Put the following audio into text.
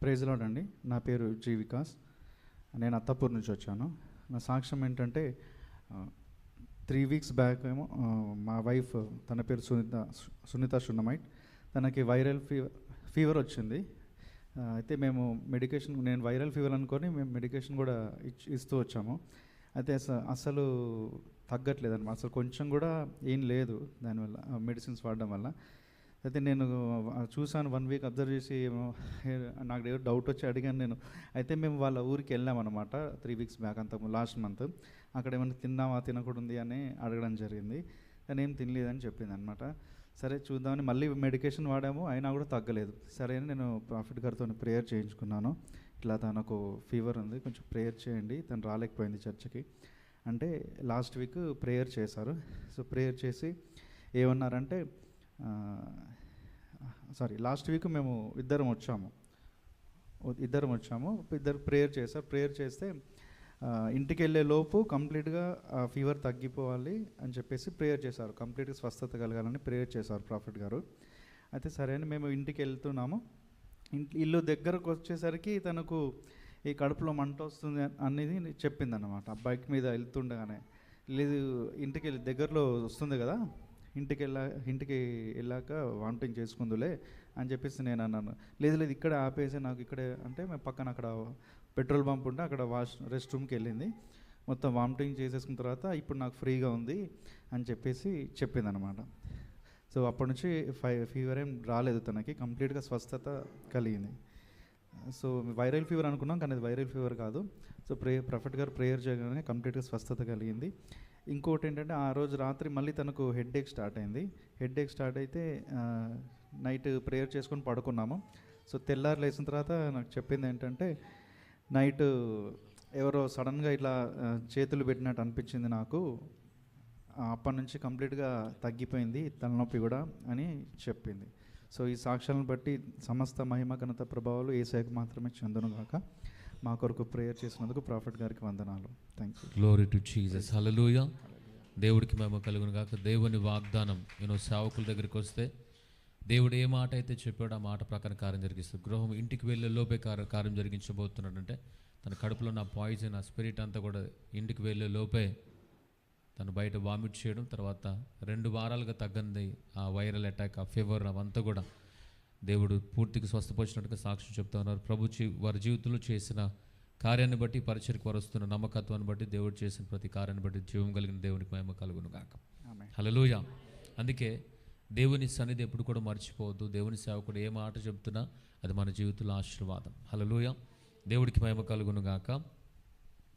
Praise lord అండి. నా పేరు జి వికాస్. నేను అత్తాపూర్ నుంచి వచ్చాను. నా సాక్ష్యం ఏంటంటే 3 వీక్స్ బ్యాక్ ఏమో మా వైఫ్, తన పేరు సునీత షున్నమైట్, తనకి వైరల్ ఫీవర్ వచ్చింది. అయితే మేము మెడికేషన్, నేను వైరల్ ఫీవర్ అనుకొని మేము మెడికేషన్ కూడా ఇస్తూ వచ్చాము. అయితే అసలు తగ్గట్లేదన్నమాట. అసలు కొంచెం కూడా ఏం లేదు దానివల్ల, మెడిసిన్స్ వాడడం వల్ల. అయితే నేను చూసాను, 1 వీక్ అబ్జర్వ్ చేసి నాకు డౌట్ వచ్చి అడిగాను నేను. అయితే మేము వాళ్ళ ఊరికి వెళ్ళామన్నమాట 3 వీక్స్ బ్యాక్, అంత లాస్ట్ మంత్. అక్కడ ఏమైనా తిన్నావా, తినకూడదు అని అడగడం జరిగింది. కానీ ఏం తినలేదని చెప్పింది అనమాట. సరే చూద్దామని మళ్ళీ మెడికేషన్ వాడాము, అయినా కూడా తగ్గలేదు. సరే అని నేను ప్రాఫిట్ గారితో ప్రేయర్ చేయించుకున్నాను. ఇట్లా తనకు ఫీవర్ ఉంది, కొంచెం ప్రేయర్ చేయండి, తను రాలేకపోయింది చర్చికి అంటే. లాస్ట్ వీక్ ప్రేయర్ చేశారు. సో ప్రేయర్ చేసి ఏమన్నారంటే, లాస్ట్ వీక్ మేము ఇద్దరు వచ్చాము, ఇద్దరు ప్రేయర్ చేశారు. ప్రేయర్ చేస్తే ఇంటికి వెళ్ళే లోపు కంప్లీట్గా ఫీవర్ తగ్గిపోవాలి అని చెప్పేసి ప్రేయర్ చేశారు. కంప్లీట్గా స్వస్థత కలగాలని ప్రేయర్ చేశారు ప్రాఫిట్ గారు. అయితే సరే అని మేము ఇంటికి వెళ్తున్నాము. ఇల్లు దగ్గరకు వచ్చేసరికి తనకు ఈ కడుపులో మంట వస్తుంది అనేది చెప్పింది అన్నమాట. బైక్ మీద వెళ్తుండగానే, లేదు ఇంటికి దగ్గరలో వస్తుంది కదా, ఇంటికి వెళ్ళాక వామిటింగ్ చేసుకుందులే అని చెప్పేసి నేను అన్నాను. లేదు ఇక్కడ ఆపేసి నాకు ఇక్కడే అంటే, మేము పక్కన అక్కడ పెట్రోల్ బంప్ ఉంటే అక్కడ రెస్ట్ రూమ్కి వెళ్ళింది. మొత్తం వామిటింగ్ చేసేసుకున్న తర్వాత ఇప్పుడు నాకు ఫ్రీగా ఉంది అని చెప్పేసి చెప్పింది అనమాట. సో అప్పటి నుంచి ఫీవర్ ఏం రాలేదు తనకి, కంప్లీట్గా స్వస్థత కలిగింది. సో వైరల్ ఫీవర్ అనుకున్నాం, కానీ అది వైరల్ ఫీవర్ కాదు. సో ప్రాఫిట్ గారు ప్రేయర్ చేయగానే కంప్లీట్గా స్వస్థత కలిగింది. ఇంకోటి ఏంటంటే, ఆ రోజు రాత్రి మళ్ళీ తనకు హెడ్ఏక్ స్టార్ట్ అయింది. హెడ్ఏక్ స్టార్ట్ అయితే నైట్ ప్రేయర్ చేసుకొని పడుకున్నాము. సో తెల్లారు లేచిన తర్వాత నాకు చెప్పింది ఏంటంటే, నైట్ ఎవరో సడన్గా ఇట్లా చేతులు పెట్టినట్టు అనిపించింది నాకు, అప్పటి నుంచి కంప్లీట్గా తగ్గిపోయింది తలనొప్పి కూడా అని చెప్పింది. సో ఈ సాక్ష్యాలను బట్టి సమస్త మహిమ ఘనత ప్రభావాలు యేసయ్యకు మాత్రమే చెందును గాక. మా కొరకు ప్రేయర్ చేసినందుకు ప్రాఫిట్ గారికి వందనాలు. Thank you. Glory to Jesus. Hallelujah. దేవుడికి మహిమ కలుగును గాక. దేవుని వాగ్దానం, సేవకుల దగ్గరికి వస్తే దేవుడు ఏ మాట అయితే చెప్పాడో ఆ మాట ప్రకారం కార్యం జరిగిస్తాడు. గృహం ఇంటికి వెళ్ళే లోపే కార్యం జరిగించబోతున్నాడంటే, తన కడుపులో నా పాయిజన్, ఆ స్పిరిట్ అంతా కూడా ఇంటికి వెళ్ళే లోపే తను బయట వామిట్ చేయడం, తర్వాత 2 వారాలుగా తగ్గంది ఆ వైరల్ అటాక్, ఆ ఫీవర్ అవంతా కూడా దేవుడు పూర్తిగా స్వస్థపరిచినట్టుగా సాక్ష్యం చెప్తా ఉన్నారు. వారి జీవితంలో చేసిన కార్యాన్ని బట్టి, పరిచర్యకు వారు వస్తున్న నమ్మకత్వాన్ని బట్టి, దేవుడు చేసిన ప్రతి కార్యాన్ని బట్టి జీవం కలిగిన దేవునికి మహిమ కలుగును గాక. హల్లెలూయా. అందుకే దేవుని సన్నిధి ఎప్పుడు కూడా మర్చిపోవద్దు. దేవుని సేవకుడు ఏ మాట చెప్తున్నా అది మన జీవితంలో ఆశీర్వాదం. హల్లెలూయా. దేవుడికి మహిమ కలుగును గాక.